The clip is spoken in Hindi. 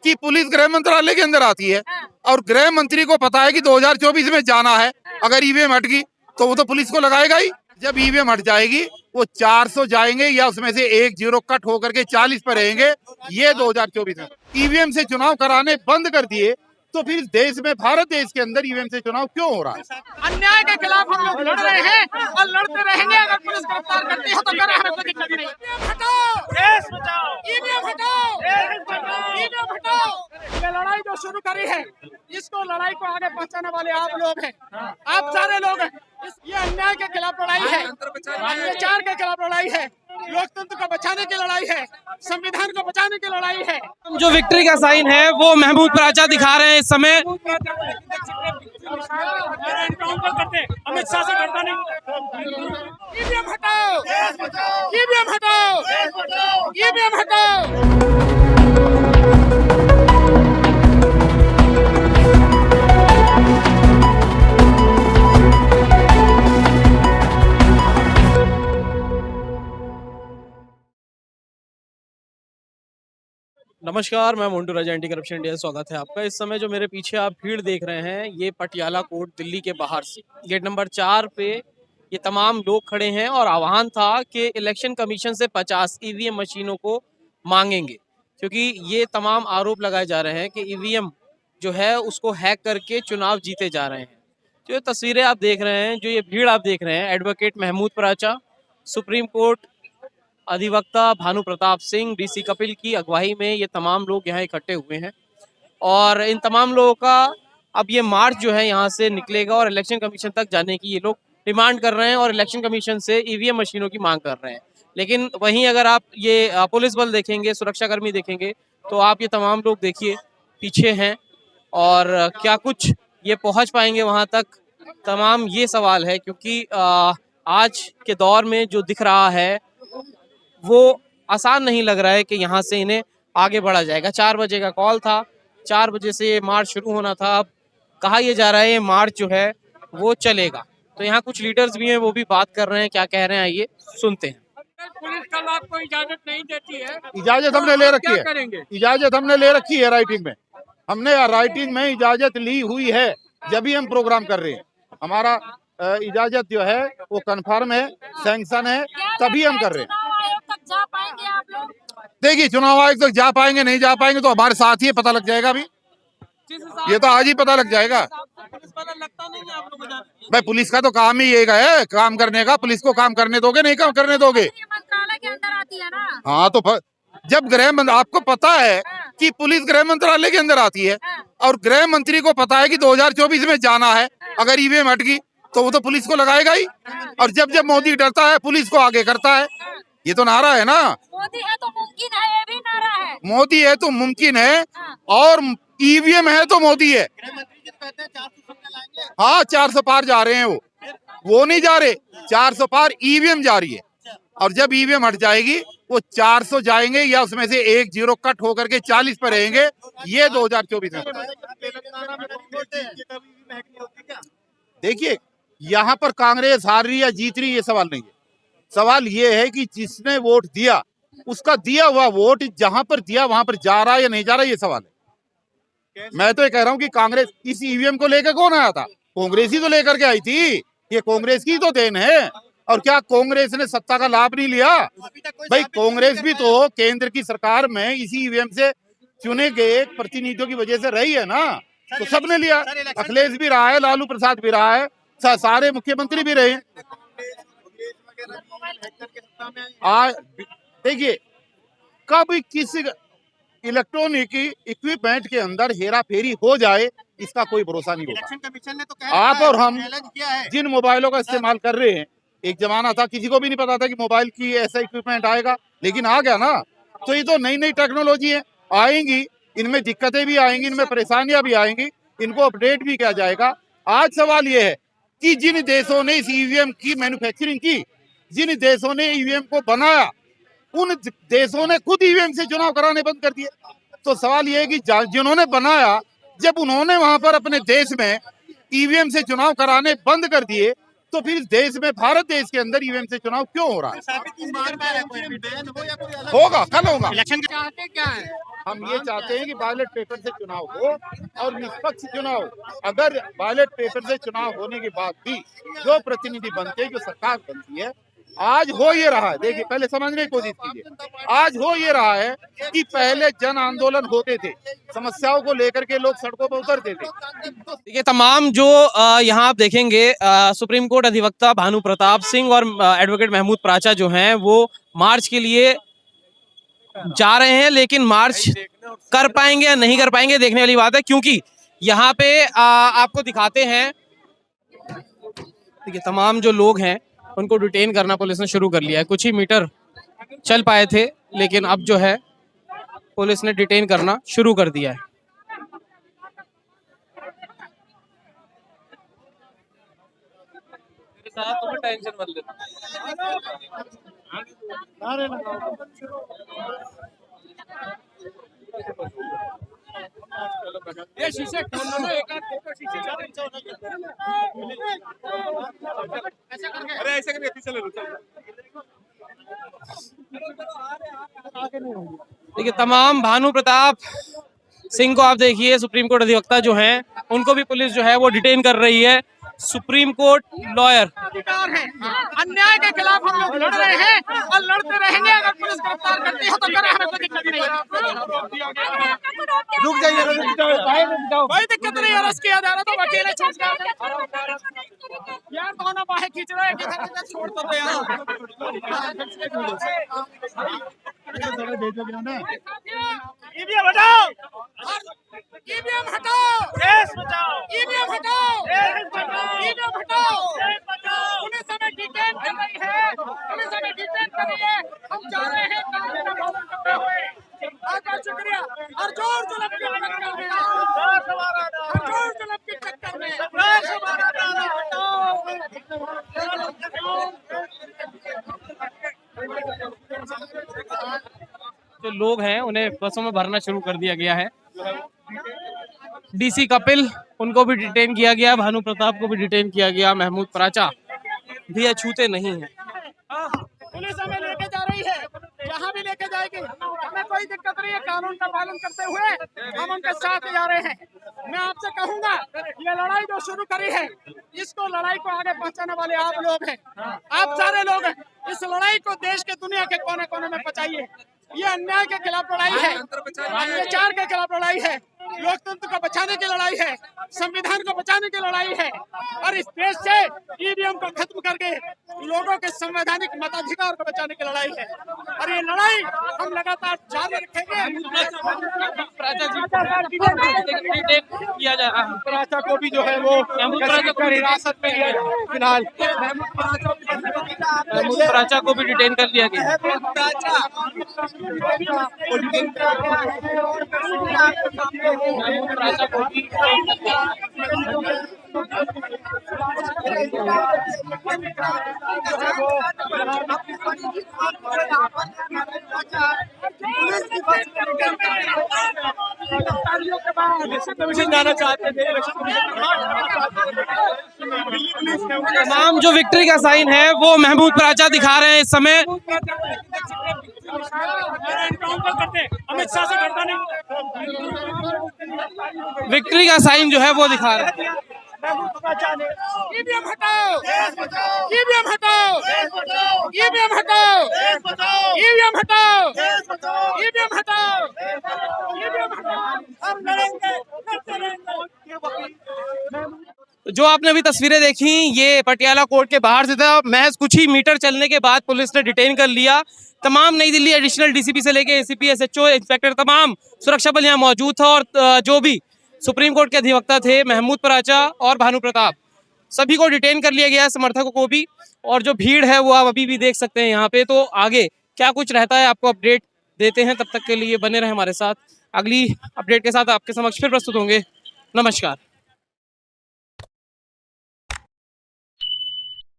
कि पुलिस गृह मंत्रालय के अंदर आती है और गृह मंत्री को पता है कि 2024 में जाना है। अगर ईवीएम हट गई तो वो तो पुलिस को लगाएगा ही। जब ईवीएम हट जाएगी वो 400 जाएंगे या उसमें से एक जीरो कट होकर के 40 पर रहेंगे। ये 2024 में ईवीएम से चुनाव कराने बंद कर दिए तो फिर देश में, भारत देश के अंदर ईवीएम से चुनाव क्यों हो रहा है? अन्याय के खिलाफ हम लोग लड़ रहे हैं और लड़ते रहेंगे। अगर पुलिस गिरफ्तार करती है तो फिर हमें कोई दिक्कत नहीं। हटाओ, देश बचाओ, ईवीएम हटाओ, देश बचाओ, ईवीएम हटाओ। ये लड़ाई जो शुरू करी है, इसको लड़ाई को आगे पहुंचाने वाले आप लोग हैं, आप सारे लोग हैं। ये अन्याय के खिलाफ लड़ाई है, अत्याचार के खिलाफ लड़ाई है, लोकतंत्र को बचाने की लड़ाई है, संविधान को बचाने की लड़ाई है। जो विक्ट्री का साइन है वो महमूद प्राचा दिखा रहे हैं इस समय। अमित शाह से डरता नहीं। ईवीएम हटाओ, ईवीएम हटाओ, ईवीएम हटाओ। नमस्कार, मैं मोन्टू राजा, एंटी करप्शन इंडिया, स्वागत है आपका। इस समय जो मेरे पीछे आप भीड़ देख रहे हैं ये पटियाला कोर्ट दिल्ली के बाहर से गेट नंबर 4 पे ये तमाम लोग खड़े हैं और आह्वान था कि इलेक्शन कमीशन से 50 ईवीएम मशीनों को मांगेंगे, क्योंकि ये तमाम आरोप लगाए जा रहे हैं कि ईवीएम जो है उसको हैक करके चुनाव जीते जा रहे हैं। जो तस्वीरें आप देख रहे हैं, जो ये भीड़ आप देख रहे हैं, एडवोकेट महमूद प्राचा, सुप्रीम कोर्ट अधिवक्ता भानु प्रताप सिंह, डीसी कपिल की अगुवाई में ये तमाम लोग यहाँ इकट्ठे हुए हैं और इन तमाम लोगों का अब ये मार्च जो है यहाँ से निकलेगा और इलेक्शन कमीशन तक जाने की ये लोग डिमांड कर रहे हैं और इलेक्शन कमीशन से ईवीएम मशीनों की मांग कर रहे हैं। लेकिन वहीं अगर आप ये पुलिस बल देखेंगे, सुरक्षाकर्मी देखेंगे, तो आप ये तमाम लोग देखिए पीछे हैं और क्या कुछ ये पहुँच पाएंगे वहाँ तक, तमाम ये सवाल है। क्योंकि आज के दौर में जो दिख रहा है वो आसान नहीं लग रहा है कि यहाँ से इन्हें आगे बढ़ा जाएगा। 4 बजे का कॉल था, 4 बजे से ये मार्च शुरू होना था। अब कहा यह जा रहा है ये मार्च जो है वो चलेगा। तो यहाँ कुछ लीडर्स भी हैं, वो भी बात कर रहे हैं, क्या कह रहे हैं आइए सुनते हैं। पुलिस कल आपको इजाजत नहीं देती है। इजाजत हमने ले रखी है, करेंगे? इजाजत हमने ले रखी है राइटिंग में। हमने राइटिंग में इजाजत ली हुई है, जब भी हम प्रोग्राम कर रहे हैं। हमारा इजाजत जो है वो कंफर्म है, सैंक्शन है, तभी हम कर रहे हैं। जा पाएंगे आप लोग? देखिए, चुनाव आयोग तक जा पाएंगे नहीं जा पाएंगे तो हमारे साथ ही पता लग जाएगा। अभी ये तो आज ही पता लग जाएगा। लगता नहीं है आप लोगों को? भाई, पुलिस का तो काम ही ये है, काम करने का। पुलिस को काम करने दोगे, नहीं काम करने दोगे? मंत्रालय के अंदर आती है ना। हाँ, तो जब आपको पता है कि पुलिस गृह मंत्रालय के अंदर आती है और गृह मंत्री को पता है कि 2024 में जाना है। अगर ईवीएम हट गई तो वो तो पुलिस को लगाएगा ही। और जब जब मोदी डरता है, पुलिस को आगे करता है। ये तो नारा है ना, मोदी है तो मुमकिन है, ये भी नारा है। मोदी है तो मुमकिन है और ईवीएम है तो मोदी है। हाँ, 400 पार जा रहे हैं। वो नहीं जा रहे, 400 पार ईवीएम जा रही है। और जब ईवीएम हट जाएगी वो 400 जाएंगे या उसमें से एक जीरो कट होकर के 40 पर रहेंगे। ये 2024 में। देखिए, यहाँ पर कांग्रेस हार रही या जीत रही, ये सवाल नहीं है। सवाल ये है कि जिसने वोट दिया उसका दिया हुआ वोट जहां पर दिया वहां पर जा रहा है या नहीं जा रहा, ये सवाल है। मैं तो ये कह रहा हूं कि कांग्रेस इस ईवीएम को लेकर कौन आया था? कांग्रेस ही तो लेकर के आई थी। ये कांग्रेस की तो देन है। और क्या कांग्रेस ने सत्ता का लाभ नहीं लिया? भाई, कांग्रेस भी तो केंद्र की सरकार में इसी ईवीएम से चुने गए प्रतिनिधियों की वजह से रही है ना। तो सबने लिया। अखिलेश भी रहा है, लालू प्रसाद भी रहा है, सारे मुख्यमंत्री भी रहे। देखिए, कब किसी इलेक्ट्रॉनिक इक्विपमेंट के अंदर हेरा फेरी हो जाए, इसका कोई भरोसा नहीं होगा। इलेक्शन कमीशन ने तो आप और हम जिन मोबाइलों का इस्तेमाल कर रहे हैं, एक जमाना था किसी को भी नहीं पता था कि मोबाइल की ऐसा इक्विपमेंट आएगा, लेकिन आ गया ना। तो ये तो नई नई टेक्नोलॉजी है, आएंगी, इनमें दिक्कतें भी आएंगी, इनमें परेशानियां भी आएंगी, इनको अपडेट भी किया जाएगा। आज सवाल ये है कि जिन देशों ने इस ईवीएम की मैन्युफैक्चरिंग की, जिन देशों ने ईवीएम को बनाया, उन देशों ने खुद ईवीएम से चुनाव कराने बंद कर दिए। तो सवाल ये है कि जिन्होंने बनाया, जब उन्होंने वहां पर अपने देश में ईवीएम से चुनाव कराने बंद कर दिए तो फिर इस देश में, भारत देश के अंदर ईवीएम से चुनाव क्यों हो रहा है? होगा, कल होगा। इलेक्शन चाहते क्या है? हम ये चाहते हैं कि बैलेट पेपर से चुनाव हो और निष्पक्ष चुनाव। अगर बैलेट पेपर से चुनाव होने के बाद भी जो प्रतिनिधि बनते हैं, जो सरकार बनती है, आज हो ये रहा है, देखिए पहले समझने की कोशिश कीजिए, आज हो ये रहा है कि पहले जन आंदोलन होते थे, समस्याओं को लेकर के लोग सड़कों पर उतरते थे। ये तमाम जो यहाँ आप देखेंगे सुप्रीम कोर्ट अधिवक्ता भानु प्रताप सिंह और एडवोकेट महमूद प्राचा जो हैं वो मार्च के लिए जा रहे हैं, लेकिन मार्च कर पाएंगे या नहीं कर पाएंगे देखने वाली बात है, क्योंकि यहाँ पे आपको दिखाते हैं, देखिए तमाम जो लोग हैं उनको डिटेन करना पुलिस ने शुरू कर लिया है। कुछ ही मीटर चल पाए थे, लेकिन अब जो है पुलिस ने डिटेन करना शुरू कर दिया है। टेंशन मत ले। ये शीशे खोल लो ना, एक आध फोटो शीशे ज्यादा नीचे होना चाहिए। ऐसा करके, अरे ऐसे करके पीछे ले लो। देखिए तमाम भानु प्रताप सिंह को आप देखिए, सुप्रीम कोर्ट अधिवक्ता जो हैं उनको भी पुलिस जो है वो डिटेन कर रही है। सुप्रीम कोर्ट लॉयर अधिकार है, अन्याय के खिलाफ हम लोग लड़ रहे हैं और लड़ते रहेंगे। अगर पुलिस गिरफ्तार करती है तो करे, हमें कोई दिक्कत नहीं है। रुक जाइए, कोई दिक्कत नहीं, अरेस्ट किया जा रहा तो अकेले छोड़ के यार दोनों बाहें खींच रहे हैं कि छोड़ तो दो यार। ईवीएम हटाओ, ईवीएम हटाओ, देश बचाओ, ईवीएम हटाओ, देश बचाओ, ईवीएम हटाओ, देश बचाओ। पुलिस हमें डिटेन कर रही है, पुलिस हमें डिटेन कर रही है। हम जा रहे हैं कानून का पालन करते हुए। आपका शुक्रिया। और जोर जुलम की टक्कर में, और जोर जुलम की टक्कर में जो लोग हैं उन्हें बसों में भरना शुरू कर दिया गया है। डीसी कपिल उनको भी डिटेन किया गया, भानु प्रताप को भी डिटेन किया गया, महमूद प्राचा भी अछूते नहीं है। पुलिस हमें लेके जा रही है, जहाँ भी लेके जाएगी हमें कोई दिक्कत नहीं है। कानून का पालन करते हुए हम उनके साथ जा रहे हैं। मैं आपसे कहूंगा, ये लड़ाई जो शुरू करी है, इसको लड़ाई को आगे पहुंचाने वाले आप लोग हैं, आप सारे लोग हैं। इस लड़ाई को देश के दुनिया के कोने कोने में पहुंचाइए। ये अन्याय के खिलाफ लड़ाई है, अत्याचार के खिलाफ लड़ाई है, लोकतंत्र को बचाने की लड़ाई है, संविधान को बचाने की लड़ाई है। और इस देश से ईवीएम को खत्म करके लोगों के संवैधानिक मताधिकार को बचाने की लड़ाई है। और ये लड़ाई हम लगातार जारी रखेंगे। किया जा रहा है, प्राचा को भी जो है वो हिरासत में लिया फिलहाल। महमूद प्राचा को भी डिटेन कर लिया गया। प्राचा को भी जाना चाहते थे। तमाम जो विक्ट्री का साइन है वो महमूद प्राचा दिखा रहे हैं इस समय। अमित शाह से करता नहीं, विक्ट्री का साइन जो है वो दिखा रहे हैं। ईवीएम हटाओ, ईवीएम हटाओ, ईवीएम हटाओ, ईवीएम हटाओ, ईवीएम हटाओ, ईवीएम हटाओ। हम लड़ेंगे, लड़ते रहेंगे। जो आपने अभी तस्वीरें देखी, ये पटियाला कोर्ट के बाहर से था। महज कुछ ही मीटर चलने के बाद पुलिस ने डिटेन कर लिया। तमाम नई दिल्ली एडिशनल डीसीपी से लेके एसीपी, एसएचओ, इंस्पेक्टर, तमाम सुरक्षा बल यहाँ मौजूद था। और जो भी सुप्रीम कोर्ट के अधिवक्ता थे महमूद प्राचा और भानु प्रताप, सभी को डिटेन कर लिया गया, समर्थकों को भी। और जो भीड़ है वो आप अभी भी देख सकते हैं यहाँ पे। तो आगे क्या कुछ रहता है आपको अपडेट देते हैं, तब तक के लिए बने रहे हमारे साथ। अगली अपडेट के साथ आपके समक्ष फिर प्रस्तुत होंगे। नमस्कार।